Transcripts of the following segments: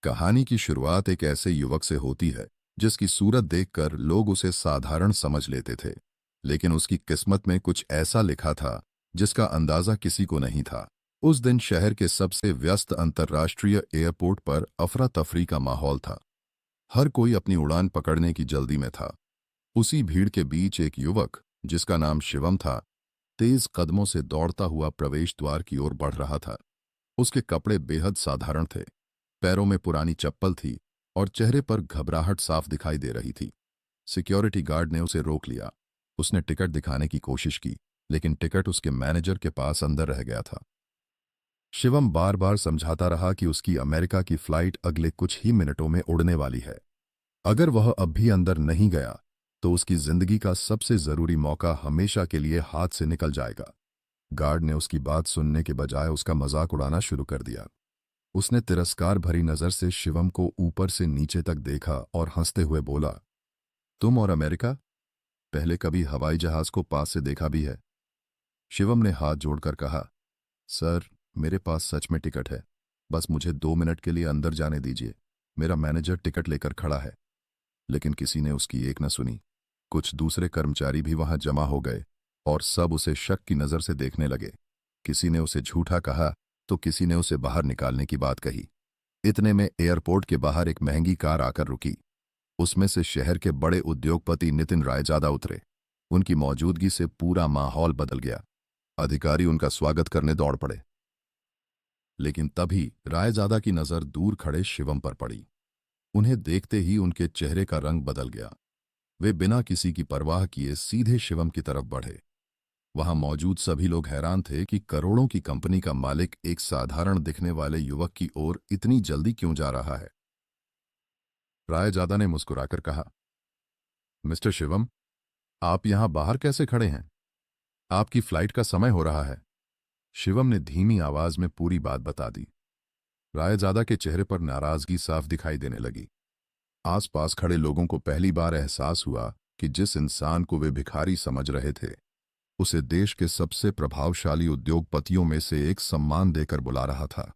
कहानी की शुरुआत एक ऐसे युवक से होती है जिसकी सूरत देखकर लोग उसे साधारण समझ लेते थे, लेकिन उसकी किस्मत में कुछ ऐसा लिखा था जिसका अंदाजा किसी को नहीं था। उस दिन शहर के सबसे व्यस्त अंतर्राष्ट्रीय एयरपोर्ट पर अफरा तफरी का माहौल था। हर कोई अपनी उड़ान पकड़ने की जल्दी में था। उसी भीड़ के बीच एक युवक, जिसका नाम शिवम था, तेज कदमों से दौड़ता हुआ प्रवेश द्वार की ओर बढ़ रहा था। उसके कपड़े बेहद साधारण थे, पैरों में पुरानी चप्पल थी और चेहरे पर घबराहट साफ दिखाई दे रही थी। सिक्योरिटी गार्ड ने उसे रोक लिया। उसने टिकट दिखाने की कोशिश की, लेकिन टिकट उसके मैनेजर के पास अंदर रह गया था। शिवम बार बार समझाता रहा कि उसकी अमेरिका की फ्लाइट अगले कुछ ही मिनटों में उड़ने वाली है। अगर वह अब भी अंदर नहीं गया तो उसकी जिंदगी का सबसे जरूरी मौका हमेशा के लिए हाथ से निकल जाएगा। गार्ड ने उसकी बात सुनने के बजाय उसका मजाक उड़ाना शुरू कर दिया। उसने तिरस्कार भरी नजर से शिवम को ऊपर से नीचे तक देखा और हंसते हुए बोला, तुम और अमेरिका, पहले कभी हवाई जहाज को पास से देखा भी है? शिवम ने हाथ जोड़कर कहा, सर, मेरे पास सच में टिकट है, बस मुझे 2 मिनट के लिए अंदर जाने दीजिए। मेरा मैनेजर टिकट लेकर खड़ा है। लेकिन किसी ने उसकी एक न सुनी। कुछ दूसरे कर्मचारी भी वहां जमा हो गए और सब उसे शक की नजर से देखने लगे। किसी ने उसे झूठा कहा तो किसी ने उसे बाहर निकालने की बात कही। इतने में एयरपोर्ट के बाहर एक महंगी कार आकर रुकी। उसमें से शहर के बड़े उद्योगपति नितिन रायजादा उतरे। उनकी मौजूदगी से पूरा माहौल बदल गया। अधिकारी उनका स्वागत करने दौड़ पड़े। लेकिन तभी रायजादा की नजर दूर खड़े शिवम पर पड़ी। उन्हें देखते ही उनके चेहरे का रंग बदल गया। वे बिना किसी की परवाह किए सीधे शिवम की तरफ बढ़े। वहां मौजूद सभी लोग हैरान थे कि करोड़ों की कंपनी का मालिक एक साधारण दिखने वाले युवक की ओर इतनी जल्दी क्यों जा रहा है। रायजादा ने मुस्कुराकर कहा, मिस्टर शिवम, आप यहां बाहर कैसे खड़े हैं? आपकी फ्लाइट का समय हो रहा है। शिवम ने धीमी आवाज में पूरी बात बता दी। रायजादा के चेहरे पर नाराजगी साफ दिखाई देने लगी। आसपास खड़े लोगों को पहली बार एहसास हुआ कि जिस इंसान को वे भिखारी समझ रहे थे, उसे देश के सबसे प्रभावशाली उद्योगपतियों में से एक सम्मान देकर बुला रहा था।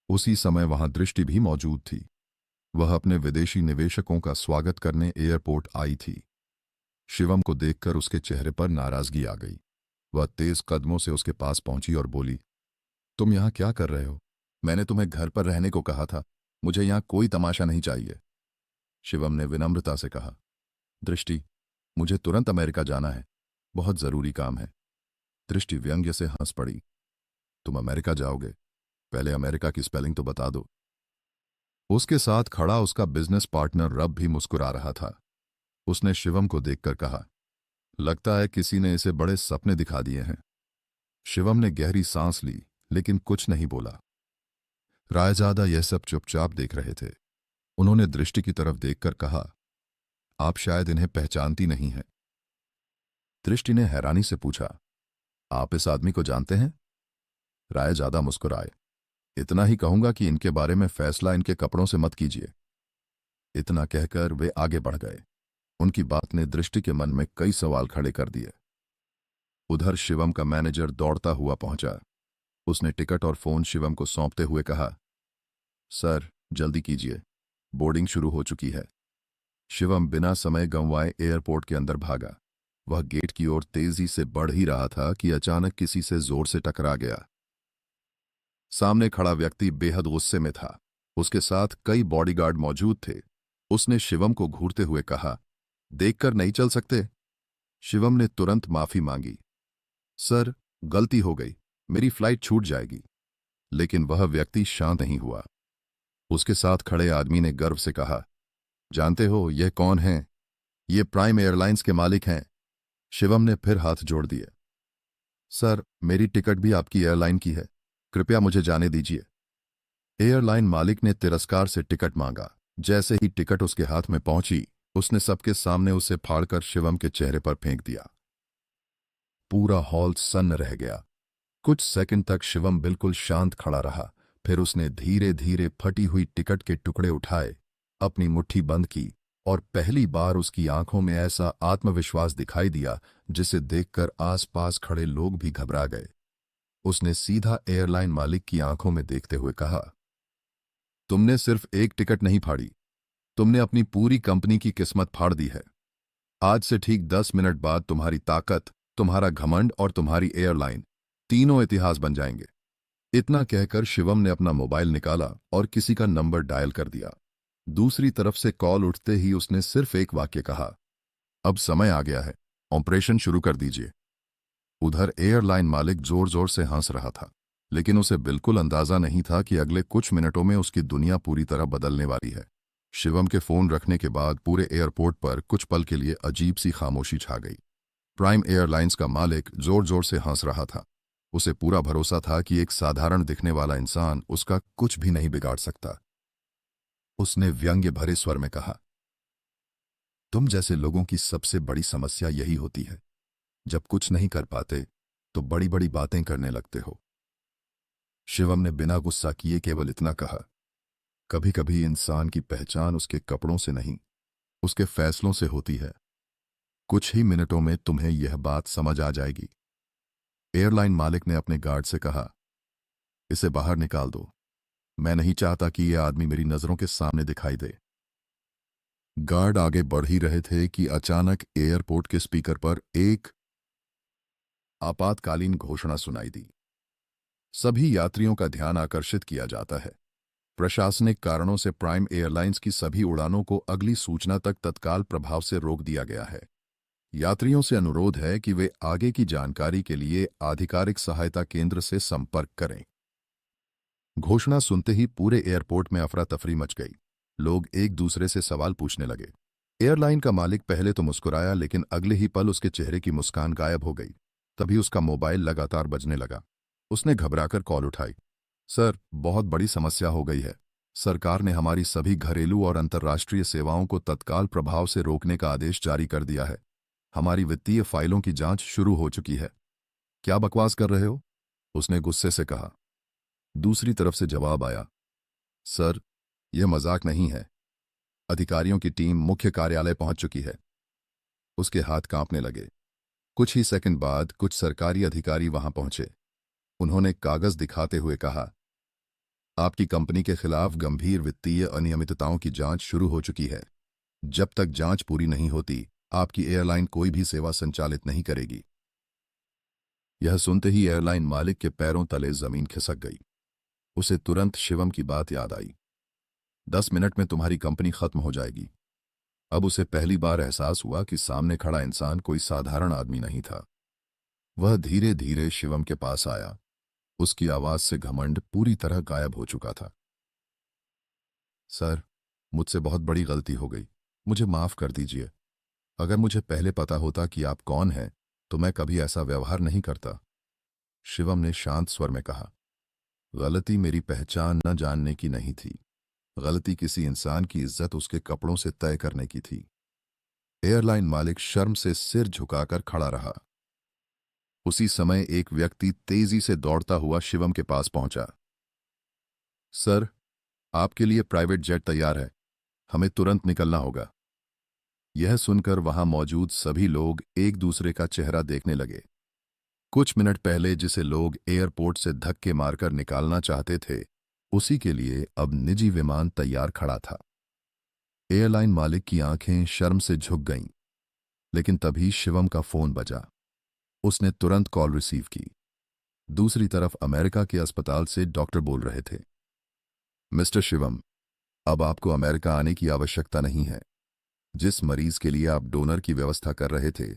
उसी समय वहां दृष्टि भी मौजूद थी। वह अपने विदेशी निवेशकों का स्वागत करने एयरपोर्ट आई थी। शिवम को देखकर उसके चेहरे पर नाराजगी आ गई। वह तेज कदमों से उसके पास पहुंची और बोली, तुम यहां क्या कर रहे हो? मैंने तुम्हें घर पर रहने को कहा था। मुझे यहां कोई तमाशा नहीं चाहिए। शिवम ने विनम्रता से कहा, दृष्टि, मुझे तुरंत अमेरिका जाना है, बहुत जरूरी काम है। दृष्टि व्यंग्य से हंस पड़ी। तुम अमेरिका जाओगे? पहले अमेरिका की स्पेलिंग तो बता दो। उसके साथ खड़ा उसका बिजनेस पार्टनर रब भी मुस्कुरा रहा था। उसने शिवम को देखकर कहा, लगता है किसी ने इसे बड़े सपने दिखा दिए हैं। शिवम ने गहरी सांस ली, लेकिन कुछ नहीं बोला। रायजादा यह सब चुपचाप देख रहे थे। उन्होंने दृष्टि की तरफ देखकर कहा, आप शायद इन्हें पहचानती नहीं हैं। दृष्टि ने हैरानी से पूछा, आप इस आदमी को जानते हैं? रायजादा मुस्कुराए, इतना ही कहूंगा कि इनके बारे में फैसला इनके कपड़ों से मत कीजिए। इतना कहकर वे आगे बढ़ गए। उनकी बात ने दृष्टि के मन में कई सवाल खड़े कर दिए। उधर शिवम का मैनेजर दौड़ता हुआ पहुंचा। उसने टिकट और फोन शिवम को सौंपते हुए कहा, सर, जल्दी कीजिए, बोर्डिंग शुरू हो चुकी है। शिवम बिना समय गंवाए एयरपोर्ट के अंदर भागा। वह गेट की ओर तेजी से बढ़ ही रहा था कि अचानक किसी से जोर से टकरा गया। सामने खड़ा व्यक्ति बेहद गुस्से में था। उसके साथ कई बॉडीगार्ड मौजूद थे। उसने शिवम को घूरते हुए कहा, देखकर नहीं चल सकते? शिवम ने तुरंत माफी मांगी, सर, गलती हो गई, मेरी फ्लाइट छूट जाएगी। लेकिन वह व्यक्ति शांत नहीं हुआ। उसके साथ खड़े आदमी ने गर्व से कहा, जानते हो यह कौन है? ये प्राइम एयरलाइंस के मालिक हैं। शिवम ने फिर हाथ जोड़ दिए, सर, मेरी टिकट भी आपकी एयरलाइन की है, कृपया मुझे जाने दीजिए। एयरलाइन मालिक ने तिरस्कार से टिकट मांगा। जैसे ही टिकट उसके हाथ में पहुंची, उसने सबके सामने उसे फाड़कर शिवम के चेहरे पर फेंक दिया। पूरा हॉल सन्न रह गया। कुछ सेकंड तक शिवम बिल्कुल शांत खड़ा रहा। फिर उसने धीरे धीरे फटी हुई टिकट के टुकड़े उठाए, अपनी मुट्ठी बंद की और पहली बार उसकी आंखों में ऐसा आत्मविश्वास दिखाई दिया जिसे देखकर आसपास खड़े लोग भी घबरा गए। उसने सीधा एयरलाइन मालिक की आंखों में देखते हुए कहा, तुमने सिर्फ एक टिकट नहीं फाड़ी, तुमने अपनी पूरी कंपनी की किस्मत फाड़ दी है। आज से ठीक 10 मिनट बाद तुम्हारी ताकत, तुम्हारा घमंड और तुम्हारी एयरलाइन तीनों इतिहास बन जाएंगे। इतना कहकर शिवम ने अपना मोबाइल निकाला और किसी का नंबर डायल कर दिया। दूसरी तरफ से कॉल उठते ही उसने सिर्फ एक वाक्य कहा, अब समय आ गया है, ऑपरेशन शुरू कर दीजिए। उधर एयरलाइन मालिक जोर जोर से हंस रहा था, लेकिन उसे बिल्कुल अंदाजा नहीं था कि अगले कुछ मिनटों में उसकी दुनिया पूरी तरह बदलने वाली है। शिवम के फोन रखने के बाद पूरे एयरपोर्ट पर कुछ पल के लिए अजीब सी खामोशी छा गई। प्राइम एयरलाइंस का मालिक जोर जोर से हंस रहा था। उसे पूरा भरोसा था कि एक साधारण दिखने वाला इंसान उसका कुछ भी नहीं बिगाड़ सकता। उसने व्यंग्य भरे स्वर में कहा, तुम जैसे लोगों की सबसे बड़ी समस्या यही होती है, जब कुछ नहीं कर पाते तो बड़ी बड़ी बातें करने लगते हो। शिवम ने बिना गुस्सा किए केवल इतना कहा, कभी कभी इंसान की पहचान उसके कपड़ों से नहीं, उसके फैसलों से होती है। कुछ ही मिनटों में तुम्हें यह बात समझ आ जाएगी। एयरलाइन मालिक ने अपने गार्ड से कहा, इसे बाहर निकाल दो, मैं नहीं चाहता कि यह आदमी मेरी नजरों के सामने दिखाई दे। गार्ड आगे बढ़ ही रहे थे कि अचानक एयरपोर्ट के स्पीकर पर एक आपातकालीन घोषणा सुनाई दी। सभी यात्रियों का ध्यान आकर्षित किया जाता है। प्रशासनिक कारणों से प्राइम एयरलाइंस की सभी उड़ानों को अगली सूचना तक तत्काल प्रभाव से रोक दिया गया है। यात्रियों से अनुरोध है कि वे आगे की जानकारी के लिए आधिकारिक सहायता केंद्र से संपर्क करें। घोषणा सुनते ही पूरे एयरपोर्ट में अफरा तफरी मच गई। लोग एक दूसरे से सवाल पूछने लगे। एयरलाइन का मालिक पहले तो मुस्कुराया, लेकिन अगले ही पल उसके चेहरे की मुस्कान गायब हो गई। तभी उसका मोबाइल लगातार बजने लगा। उसने घबराकर कॉल उठाई। सर, बहुत बड़ी समस्या हो गई है। सरकार ने हमारी सभी घरेलू और अंतर्राष्ट्रीय सेवाओं को तत्काल प्रभाव से रोकने का आदेश जारी कर दिया है। हमारी वित्तीय फाइलों की जांच शुरू हो चुकी है। क्या बकवास कर रहे हो? उसने गुस्से से कहा। दूसरी तरफ से जवाब आया, सर, यह मजाक नहीं है। अधिकारियों की टीम मुख्य कार्यालय पहुंच चुकी है। उसके हाथ कांपने लगे। कुछ ही सेकंड बाद कुछ सरकारी अधिकारी वहां पहुंचे। उन्होंने कागज दिखाते हुए कहा, आपकी कंपनी के खिलाफ गंभीर वित्तीय अनियमितताओं की जांच शुरू हो चुकी है। जब तक जांच पूरी नहीं होती, आपकी एयरलाइन कोई भी सेवा संचालित नहीं करेगी। यह सुनते ही एयरलाइन मालिक के पैरों तले जमीन खिसक गई। उसे तुरंत शिवम की बात याद आई। 10 मिनट में तुम्हारी कंपनी खत्म हो जाएगी। अब उसे पहली बार एहसास हुआ कि सामने खड़ा इंसान कोई साधारण आदमी नहीं था। वह धीरे धीरे शिवम के पास आया। उसकी आवाज से घमंड पूरी तरह गायब हो चुका था। सर, मुझसे बहुत बड़ी गलती हो गई, मुझे माफ कर दीजिए। अगर मुझे पहले पता होता कि आप कौन हैं, तो मैं कभी ऐसा व्यवहार नहीं करता। शिवम ने शांत स्वर में कहा, गलती मेरी पहचान न जानने की नहीं थी। गलती किसी इंसान की इज्जत उसके कपड़ों से तय करने की थी। एयरलाइन मालिक शर्म से सिर झुकाकर खड़ा रहा। उसी समय एक व्यक्ति तेजी से दौड़ता हुआ शिवम के पास पहुंचा। सर, आपके लिए प्राइवेट जेट तैयार है, हमें तुरंत निकलना होगा। यह सुनकर वहां मौजूद सभी लोग एक दूसरे का चेहरा देखने लगे। कुछ मिनट पहले जिसे लोग एयरपोर्ट से धक्के मारकर निकालना चाहते थे, उसी के लिए अब निजी विमान तैयार खड़ा था। एयरलाइन मालिक की आंखें शर्म से झुक गईं, लेकिन तभी शिवम का फोन बजा। उसने तुरंत कॉल रिसीव की। दूसरी तरफ अमेरिका के अस्पताल से डॉक्टर बोल रहे थे, मिस्टर शिवम, अब आपको अमेरिका आने की आवश्यकता नहीं है। जिस मरीज के लिए आप डोनर की व्यवस्था कर रहे थे,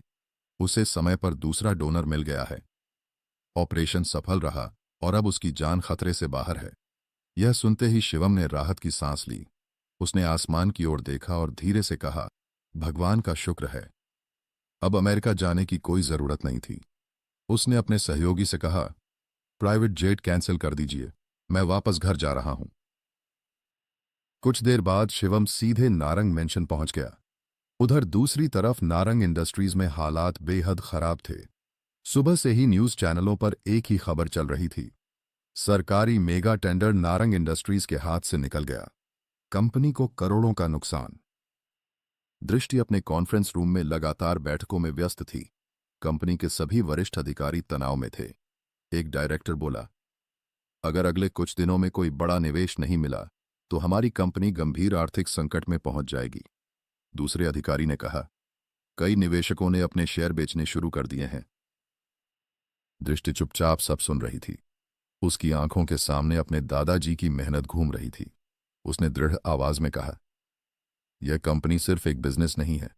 उसे समय पर दूसरा डोनर मिल गया है। ऑपरेशन सफल रहा और अब उसकी जान खतरे से बाहर है। यह सुनते ही शिवम ने राहत की सांस ली। उसने आसमान की ओर देखा और धीरे से कहा, भगवान का शुक्र है, अब अमेरिका जाने की कोई जरूरत नहीं थी। उसने अपने सहयोगी से कहा, प्राइवेट जेट कैंसिल कर दीजिए, मैं वापस घर जा रहा हूं। कुछ देर बाद शिवम सीधे नारंग मेंशन पहुंच गया। उधर दूसरी तरफ नारंग इंडस्ट्रीज में हालात बेहद खराब थे। सुबह से ही न्यूज चैनलों पर एक ही खबर चल रही थी, सरकारी मेगा टेंडर नारंग इंडस्ट्रीज के हाथ से निकल गया, कंपनी को करोड़ों का नुकसान। दृष्टि अपने कॉन्फ्रेंस रूम में लगातार बैठकों में व्यस्त थी। कंपनी के सभी वरिष्ठ अधिकारी तनाव में थे। एक डायरेक्टर बोला, अगर अगले कुछ दिनों में कोई बड़ा निवेश नहीं मिला, तो हमारी कंपनी गंभीर आर्थिक संकट में पहुंच जाएगी। दूसरे अधिकारी ने कहा, कई निवेशकों ने अपने शेयर बेचने शुरू कर दिए हैं। दृष्टि चुपचाप सब सुन रही थी। उसकी आंखों के सामने अपने दादाजी की मेहनत घूम रही थी। उसने दृढ़ आवाज में कहा, यह कंपनी सिर्फ एक बिजनेस नहीं है,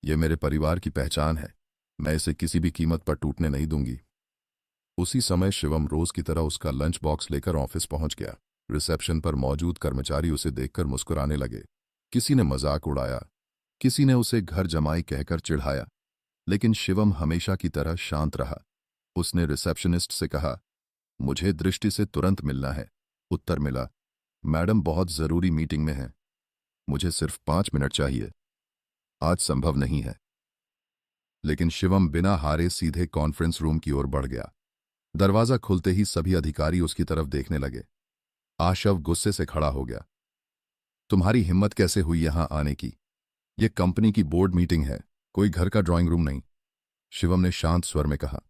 यह मेरे परिवार की पहचान है। मैं इसे किसी भी कीमत पर टूटने नहीं दूंगी। उसी समय शिवम रोज की तरह उसका लंच बॉक्स लेकर ऑफिस पहुंच गया। रिसेप्शन पर मौजूद कर्मचारी उसे देखकर मुस्कुराने लगे। किसी ने मजाक उड़ाया, किसी ने उसे घर जमाई कहकर चिढ़ाया, लेकिन शिवम हमेशा की तरह शांत रहा। उसने रिसेप्शनिस्ट से कहा, मुझे दृष्टि से तुरंत मिलना है। उत्तर मिला, मैडम बहुत जरूरी मीटिंग में है, मुझे सिर्फ 5 मिनट चाहिए। आज संभव नहीं है। लेकिन शिवम बिना हारे सीधे कॉन्फ्रेंस रूम की ओर बढ़ गया। दरवाजा खुलते ही सभी अधिकारी उसकी तरफ देखने लगे। आशव गुस्से से खड़ा हो गया। तुम्हारी हिम्मत कैसे हुई यहां आने की? यह कंपनी की बोर्ड मीटिंग है, कोई घर का ड्राइंग रूम नहीं। शिवम ने शांत स्वर में कहा,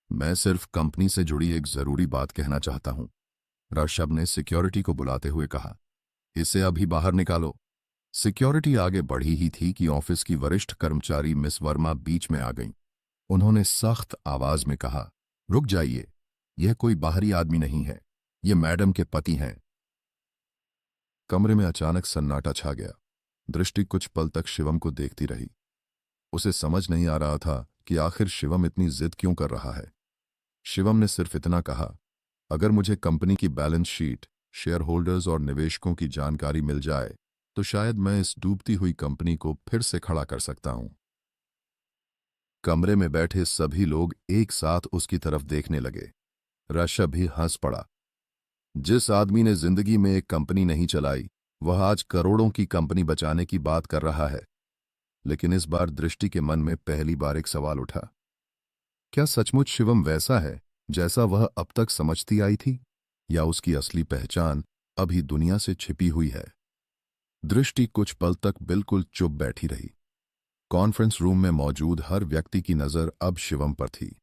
मैं सिर्फ कंपनी से जुड़ी एक जरूरी बात कहना चाहता हूं। ऋषभ ने सिक्योरिटी को बुलाते हुए कहा, इसे अभी बाहर निकालो। सिक्योरिटी आगे बढ़ी ही थी कि ऑफिस की वरिष्ठ कर्मचारी मिस वर्मा बीच में आ गईं। उन्होंने सख्त आवाज में कहा, रुक जाइए, यह कोई बाहरी आदमी नहीं है, ये मैडम के पति हैं। कमरे में अचानक सन्नाटा छा गया। दृष्टि कुछ पल तक शिवम को देखती रही। उसे समझ नहीं आ रहा था कि आखिर शिवम इतनी जिद क्यों कर रहा है। शिवम ने सिर्फ इतना कहा, अगर मुझे कंपनी की बैलेंस शीट, शेयर होल्डर्स और निवेशकों की जानकारी मिल जाए तो शायद मैं इस डूबती हुई कंपनी को फिर से खड़ा कर सकता हूं। कमरे में बैठे सभी लोग एक साथ उसकी तरफ देखने लगे। ऋषभ भी हंस पड़ा। जिस आदमी ने जिंदगी में एक कंपनी नहीं चलाई, वह आज करोड़ों की कंपनी बचाने की बात कर रहा है। लेकिन इस बार दृष्टि के मन में पहली बार एक सवाल उठा, क्या सचमुच शिवम वैसा है जैसा वह अब तक समझती आई थी, या उसकी असली पहचान अभी दुनिया से छिपी हुई है? दृष्टि कुछ पल तक बिल्कुल चुप बैठी रही। कॉन्फ्रेंस रूम में मौजूद हर व्यक्ति की नजर अब शिवम पर थी।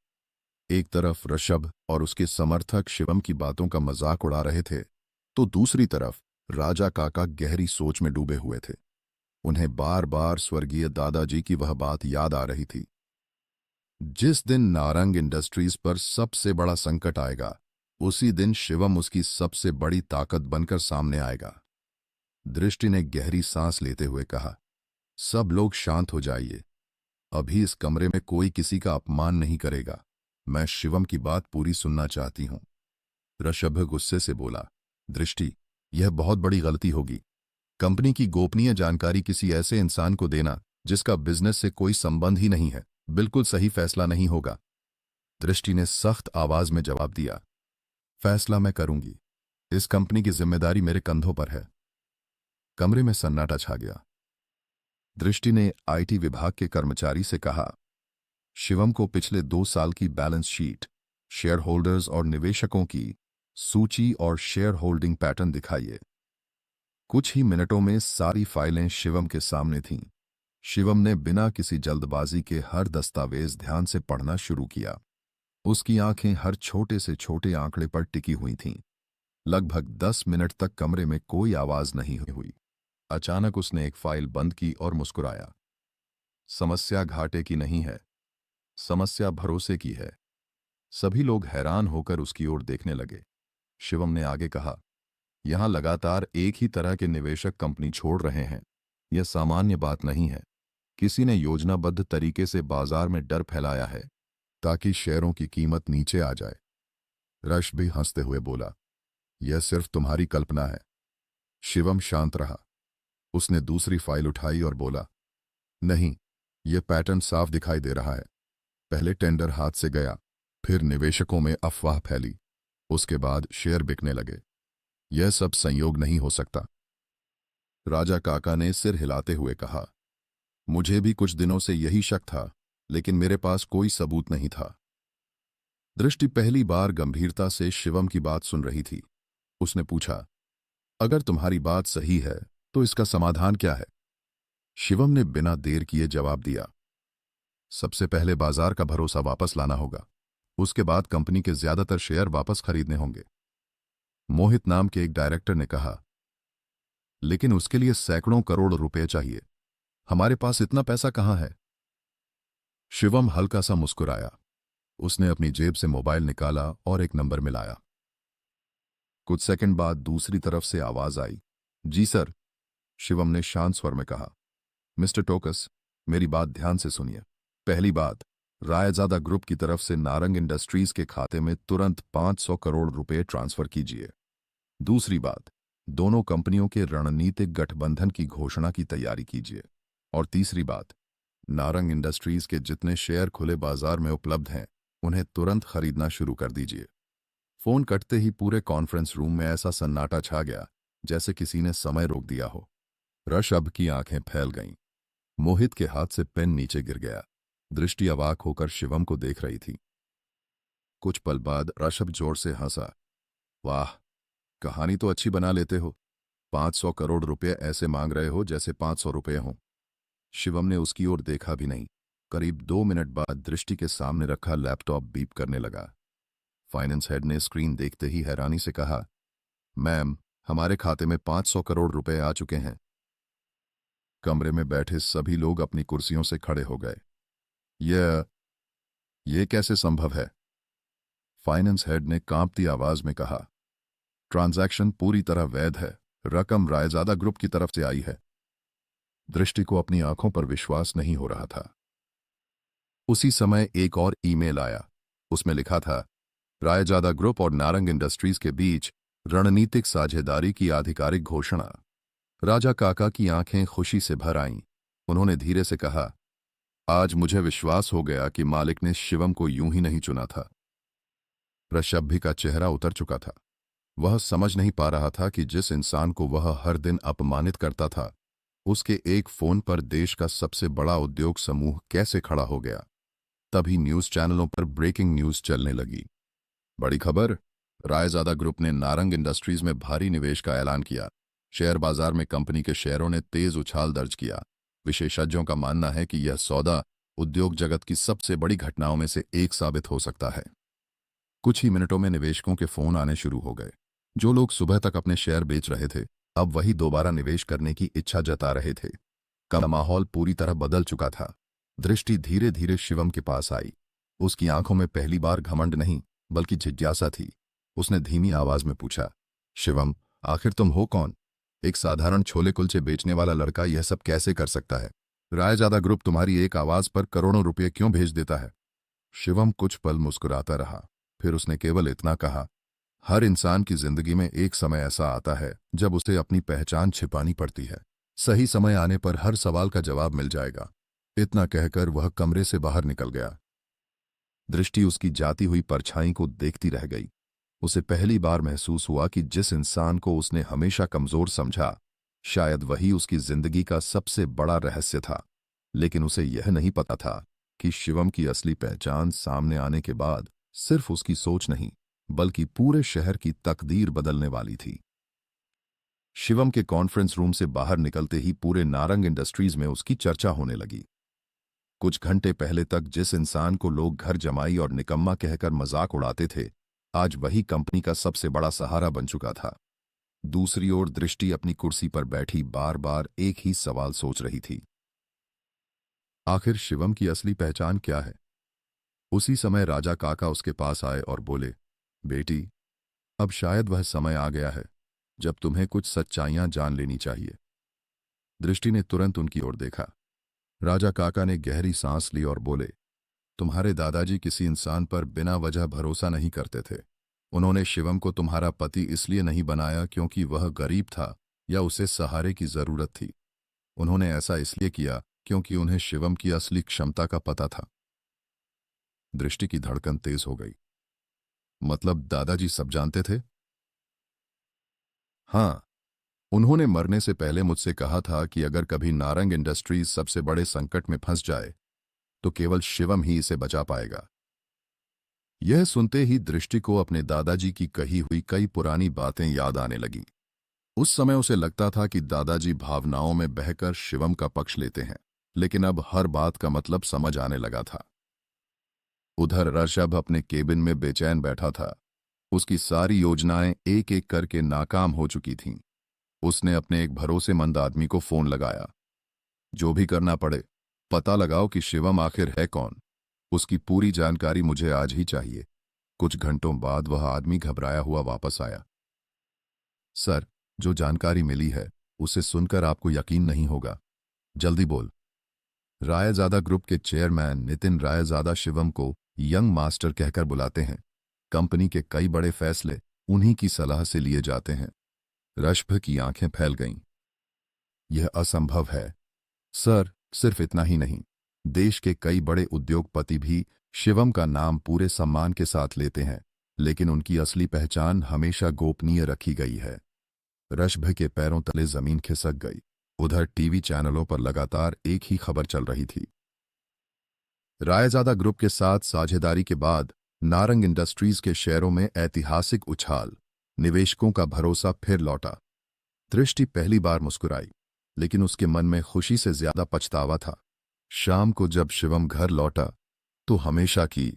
एक तरफ ऋषभ और उसके समर्थक शिवम की बातों का मजाक उड़ा रहे थे, तो दूसरी तरफ राजा काका गहरी सोच में डूबे हुए थे। उन्हें बार बार स्वर्गीय दादाजी की वह बात याद आ रही थी, जिस दिन नारंग इंडस्ट्रीज पर सबसे बड़ा संकट आएगा, उसी दिन शिवम उसकी सबसे बड़ी ताकत बनकर सामने आएगा। दृष्टि ने गहरी सांस लेते हुए कहा, सब लोग शांत हो जाइए। अभी इस कमरे में कोई किसी का अपमान नहीं करेगा। मैं शिवम की बात पूरी सुनना चाहती हूं। ऋषभ गुस्से से बोला, दृष्टि, यह बहुत बड़ी गलती होगी। कंपनी की गोपनीय जानकारी किसी ऐसे इंसान को देना जिसका बिजनेस से कोई संबंध ही नहीं है, बिल्कुल सही फैसला नहीं होगा। दृष्टि ने सख्त आवाज में जवाब दिया, फैसला मैं करूंगी। इस कंपनी की जिम्मेदारी मेरे कंधों पर है। कमरे में सन्नाटा छा गया। दृष्टि ने आईटी विभाग के कर्मचारी से कहा, शिवम को पिछले 2 साल की बैलेंस शीट, शेयर होल्डर्स और निवेशकों की सूची और शेयर होल्डिंग पैटर्न दिखाइए। कुछ ही मिनटों में सारी फाइलें शिवम के सामने थीं। शिवम ने बिना किसी जल्दबाजी के हर दस्तावेज ध्यान से पढ़ना शुरू किया। उसकी आंखें हर छोटे से छोटे आंकड़े पर टिकी हुई थीं। लगभग 10 मिनट तक कमरे में कोई आवाज नहीं हुई। अचानक उसने एक फाइल बंद की और मुस्कुराया। समस्या घाटे की नहीं है, समस्या भरोसे की है। सभी लोग हैरान होकर उसकी ओर देखने लगे। शिवम ने आगे कहा, यहां लगातार एक ही तरह के निवेशक कंपनी छोड़ रहे हैं। यह सामान्य बात नहीं है। किसी ने योजनाबद्ध तरीके से बाजार में डर फैलाया है ताकि शेयरों की कीमत नीचे आ जाए। रश भी हंसते हुए बोला, यह सिर्फ तुम्हारी कल्पना है। शिवम शांत रहा। उसने दूसरी फाइल उठाई और बोला, नहीं, यह पैटर्न साफ दिखाई दे रहा है। पहले टेंडर हाथ से गया, फिर निवेशकों में अफवाह फैली, उसके बाद शेयर बिकने लगे। यह सब संयोग नहीं हो सकता। राजा काका ने सिर हिलाते हुए कहा, मुझे भी कुछ दिनों से यही शक था, लेकिन मेरे पास कोई सबूत नहीं था। दृष्टि पहली बार गंभीरता से शिवम की बात सुन रही थी। उसने पूछा, अगर तुम्हारी बात सही है तो इसका समाधान क्या है? शिवम ने बिना देर किए जवाब दिया, सबसे पहले बाजार का भरोसा वापस लाना होगा। उसके बाद कंपनी के ज्यादातर शेयर वापस खरीदने होंगे। मोहित नाम के एक डायरेक्टर ने कहा, लेकिन उसके लिए सैकड़ों करोड़ रुपए चाहिए। हमारे पास इतना पैसा कहाँ है? शिवम हल्का सा मुस्कुराया। उसने अपनी जेब से मोबाइल निकाला और एक नंबर मिलाया। कुछ सेकंड बाद दूसरी तरफ से आवाज आई। जी सर, शिवम ने शांत स्वर में कहा। मिस्टर टोकस, मेरी बात ध्यान से सुनिए। पहली बात, रायजादा ग्रुप की तरफ से नारंग इंडस्ट्रीज के खाते में तुरंत 500 करोड़ रुपए ट्रांसफर कीजिए। दूसरी बात, दोनों कंपनियों के रणनीतिक गठबंधन की घोषणा की तैयारी कीजिए। और तीसरी बात, नारंग इंडस्ट्रीज के जितने शेयर खुले बाजार में उपलब्ध हैं उन्हें तुरंत खरीदना शुरू कर दीजिए। फोन कटते ही पूरे कॉन्फ्रेंस रूम में ऐसा सन्नाटा छा गया जैसे किसी ने समय रोक दिया हो। ऋषभ की आंखें फैल गईं। मोहित के हाथ से पेन नीचे गिर गया। दृष्टि अवाक होकर शिवम को देख रही थी। कुछ पल बाद ऋषभ जोर से हंसा। वाह, कहानी तो अच्छी बना लेते हो। 500 करोड़ रुपए ऐसे मांग रहे हो जैसे 500 रुपए हों। शिवम ने उसकी ओर देखा भी नहीं। करीब 2 मिनट बाद दृष्टि के सामने रखा लैपटॉप बीप करने लगा। फाइनेंस हेड ने स्क्रीन देखते ही हैरानी से कहा, मैम, हमारे खाते में 500 करोड़ रुपए आ चुके हैं। कमरे में बैठे सभी लोग अपनी कुर्सियों से खड़े हो गए। ये कैसे संभव है? फाइनेंस हेड ने कांपती आवाज में कहा। ट्रांजैक्शन पूरी तरह वैध है। रकम रायजादा ग्रुप की तरफ से आई है। दृष्टि को अपनी आंखों पर विश्वास नहीं हो रहा था। उसी समय एक और ईमेल आया। उसमें लिखा था, रायजादा ग्रुप और नारंग इंडस्ट्रीज के बीच रणनीतिक साझेदारी की आधिकारिक घोषणा। राजा काका की आंखें खुशी से भर आईं। उन्होंने धीरे से कहा, आज मुझे विश्वास हो गया कि मालिक ने शिवम को यूं ही नहीं चुना था। ऋषभ भी का चेहरा उतर चुका था। वह समझ नहीं पा रहा था कि जिस इंसान को वह हर दिन अपमानित करता था, उसके एक फोन पर देश का सबसे बड़ा उद्योग समूह कैसे खड़ा हो गया। तभी न्यूज चैनलों पर ब्रेकिंग न्यूज चलने लगी। बड़ी खबर, रायजादा ग्रुप ने नारंग इंडस्ट्रीज में भारी निवेश का ऐलान किया। शेयर बाजार में कंपनी के शेयरों ने तेज उछाल दर्ज किया। विशेषज्ञों का मानना है कि यह सौदा उद्योग जगत की सबसे बड़ी घटनाओं में से एक साबित हो सकता है। कुछ ही मिनटों में निवेशकों के फोन आने शुरू हो गए। जो लोग सुबह तक अपने शेयर बेच रहे थे, अब वही दोबारा निवेश करने की इच्छा जता रहे थे। का माहौल पूरी तरह बदल चुका था। दृष्टि धीरे धीरे शिवम के पास आई। उसकी आंखों में पहली बार घमंड नहीं बल्कि जिज्ञासा थी। उसने धीमी आवाज में पूछा, शिवम, आखिर तुम हो कौन? एक साधारण छोले कुलचे बेचने वाला लड़का यह सब कैसे कर सकता है? रायजादा ग्रुप तुम्हारी एक आवाज पर करोड़ों रुपये क्यों भेज देता है? शिवम कुछ पल मुस्कुराता रहा। फिर उसने केवल इतना कहा, हर इंसान की जिंदगी में एक समय ऐसा आता है जब उसे अपनी पहचान छिपानी पड़ती है। सही समय आने पर हर सवाल का जवाब मिल जाएगा। इतना कहकर वह कमरे से बाहर निकल गया। दृष्टि उसकी जाती हुई परछाई को देखती रह गई। उसे पहली बार महसूस हुआ कि जिस इंसान को उसने हमेशा कमजोर समझा, शायद वही उसकी जिंदगी का सबसे बड़ा रहस्य था। लेकिन उसे यह नहीं पता था कि शिवम की असली पहचान सामने आने के बाद सिर्फ उसकी सोच नहीं बल्कि पूरे शहर की तकदीर बदलने वाली थी। शिवम के कॉन्फ्रेंस रूम से बाहर निकलते ही पूरे नारंग इंडस्ट्रीज में उसकी चर्चा होने लगी। कुछ घंटे पहले तक जिस इंसान को लोग घर जमाई और निकम्मा कहकर मजाक उड़ाते थे, आज वही कंपनी का सबसे बड़ा सहारा बन चुका था। दूसरी ओर दृष्टि अपनी कुर्सी पर बैठी बार बार एक ही सवाल सोच रही थी, आखिर शिवम की असली पहचान क्या है? उसी समय राजा काका उसके पास आए और बोले, बेटी, अब शायद वह समय आ गया है जब तुम्हें कुछ सच्चाइयां जान लेनी चाहिए। दृष्टि ने तुरंत उनकी ओर देखा। राजा काका ने गहरी सांस ली और बोले, तुम्हारे दादाजी किसी इंसान पर बिना वजह भरोसा नहीं करते थे। उन्होंने शिवम को तुम्हारा पति इसलिए नहीं बनाया क्योंकि वह गरीब था या उसे सहारे की जरूरत थी। उन्होंने ऐसा इसलिए किया क्योंकि उन्हें शिवम की असली क्षमता का पता था। दृष्टि की धड़कन तेज हो गई। मतलब दादाजी सब जानते थे? हाँ, उन्होंने मरने से पहले मुझसे कहा था कि अगर कभी नारंग इंडस्ट्रीज सबसे बड़े संकट में फंस जाए तो केवल शिवम ही इसे बचा पाएगा। यह सुनते ही दृष्टि को अपने दादाजी की कही हुई कई पुरानी बातें याद आने लगीं। उस समय उसे लगता था कि दादाजी भावनाओं में बहकर शिवम का पक्ष लेते हैं, लेकिन अब हर बात का मतलब समझ आने लगा था। उधर ऋषभ अपने केबिन में बेचैन बैठा था। उसकी सारी योजनाएं एक एक करके नाकाम हो चुकी थीं। उसने अपने एक भरोसेमंद आदमी को फोन लगाया। जो भी करना पड़े, पता लगाओ कि शिवम आखिर है कौन। उसकी पूरी जानकारी मुझे आज ही चाहिए। कुछ घंटों बाद वह आदमी घबराया हुआ वापस आया। सर, जो जानकारी मिली है उसे सुनकर आपको यकीन नहीं होगा। जल्दी बोल। रायजादा ग्रुप के चेयरमैन नितिन रायजादा शिवम को यंग मास्टर कहकर बुलाते हैं। कंपनी के कई बड़े फैसले उन्हीं की सलाह से लिए जाते हैं। रश्भ की आंखें फैल गईं। यह असंभव है। सर, सिर्फ इतना ही नहीं, देश के कई बड़े उद्योगपति भी शिवम का नाम पूरे सम्मान के साथ लेते हैं, लेकिन उनकी असली पहचान हमेशा गोपनीय रखी गई है। रश्भ के पैरों तले जमीन खिसक गई। उधर टीवी चैनलों पर लगातार एक ही खबर चल रही थी। रायजादा ग्रुप के साथ साझेदारी के बाद नारंग इंडस्ट्रीज के शेयरों में ऐतिहासिक उछाल। निवेशकों का भरोसा फिर लौटा। दृष्टि पहली बार मुस्कुराई, लेकिन उसके मन में खुशी से ज्यादा पछतावा था। शाम को जब शिवम घर लौटा तो हमेशा की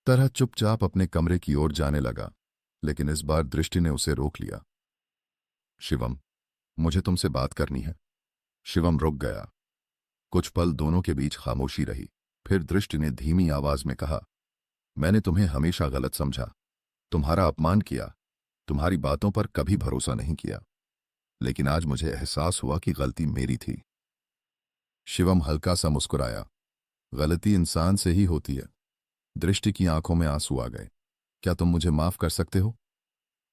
तरह चुपचाप अपने कमरे की ओर जाने लगा, लेकिन इस बार दृष्टि ने उसे रोक लिया। शिवम, मुझे तुमसे बात करनी है। शिवम रुक गया। कुछ पल दोनों के बीच खामोशी रही। फिर दृष्टि ने धीमी आवाज में कहा, मैंने तुम्हें हमेशा गलत समझा, तुम्हारा अपमान किया, तुम्हारी बातों पर कभी भरोसा नहीं किया, लेकिन आज मुझे एहसास हुआ कि गलती मेरी थी। शिवम हल्का सा मुस्कुराया। गलती इंसान से ही होती है। दृष्टि की आंखों में आंसू आ गए। क्या तुम मुझे माफ कर सकते हो?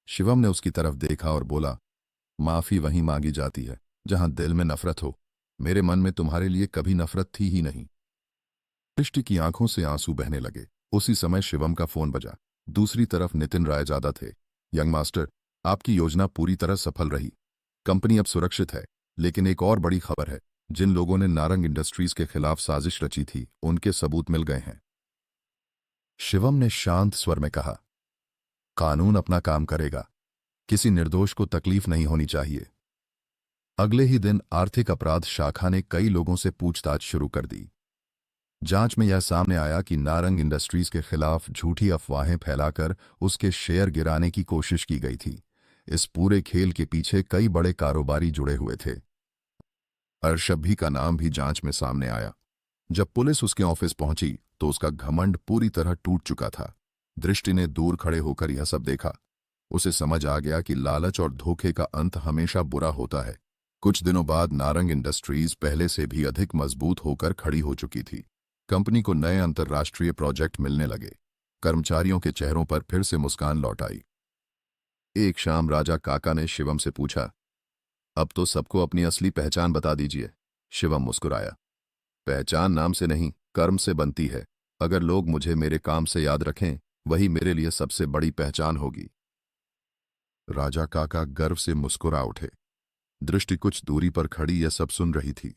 शिवम ने उसकी तरफ देखा और बोला, माफी वहीं मांगी जाती है जहां दिल में नफरत हो। मेरे मन में तुम्हारे लिए कभी नफरत थी ही नहीं। दृष्टि की आंखों से आंसू बहने लगे। उसी समय शिवम का फोन बजा। दूसरी तरफ नितिन रायजादा थे। यंग मास्टर, आपकी योजना पूरी तरह सफल रही। कंपनी अब सुरक्षित है, लेकिन एक और बड़ी खबर है। जिन लोगों ने नारंग इंडस्ट्रीज के खिलाफ साजिश रची थी, उनके सबूत मिल गए हैं। शिवम ने शांत स्वर में कहा, कानून अपना काम करेगा। किसी निर्दोष को तकलीफ नहीं होनी चाहिए। अगले ही दिन आर्थिक अपराध शाखा ने कई लोगों से पूछताछ शुरू कर दी। जांच में यह सामने आया कि नारंग इंडस्ट्रीज के खिलाफ झूठी अफवाहें फैलाकर उसके शेयर गिराने की कोशिश की गई थी। इस पूरे खेल के पीछे कई बड़े कारोबारी जुड़े हुए थे। अर्शभी का नाम भी जांच में सामने आया। जब पुलिस उसके ऑफिस पहुंची तो उसका घमंड पूरी तरह टूट चुका था। दृष्टि ने दूर खड़े होकर यह सब देखा। उसे समझ आ गया कि लालच और धोखे का अंत हमेशा बुरा होता है। कुछ दिनों बाद नारंग इंडस्ट्रीज पहले से भी अधिक मजबूत होकर खड़ी हो चुकी थी। कंपनी को नए अंतर्राष्ट्रीय प्रोजेक्ट मिलने लगे। कर्मचारियों के चेहरों पर फिर से मुस्कान लौट आई। एक शाम राजा काका ने शिवम से पूछा, अब तो सबको अपनी असली पहचान बता दीजिए। शिवम मुस्कुराया, पहचान नाम से नहीं, कर्म से बनती है। अगर लोग मुझे मेरे काम से याद रखें, वही मेरे लिए सबसे बड़ी पहचान होगी। राजा काका गर्व से मुस्कुरा उठे। दृष्टि कुछ दूरी पर खड़ी यह सब सुन रही थी।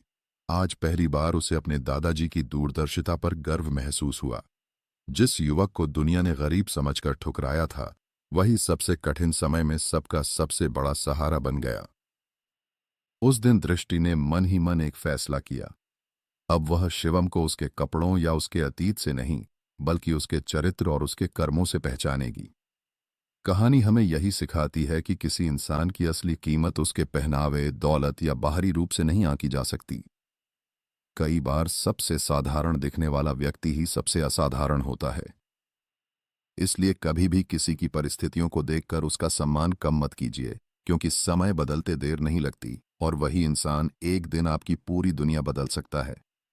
आज पहली बार उसे अपने दादाजी की दूरदर्शिता पर गर्व महसूस हुआ। जिस युवक को दुनिया ने गरीब समझकर ठुकराया था, वही सबसे कठिन समय में सबका सबसे बड़ा सहारा बन गया। उस दिन दृष्टि ने मन ही मन एक फैसला किया। अब वह शिवम को उसके कपड़ों या उसके अतीत से नहीं, बल्कि उसके चरित्र और उसके कर्मों से पहचानेगी। कहानी हमें यही सिखाती है कि किसी इंसान की असली कीमत उसके पहनावे, दौलत या बाहरी रूप से नहीं आंकी जा सकती। कई बार सबसे साधारण दिखने वाला व्यक्ति ही सबसे असाधारण होता है। इसलिए कभी भी किसी की परिस्थितियों को देखकर उसका सम्मान कम मत कीजिए, क्योंकि समय बदलते देर नहीं लगती और वही इंसान एक दिन आपकी पूरी दुनिया बदल सकता है।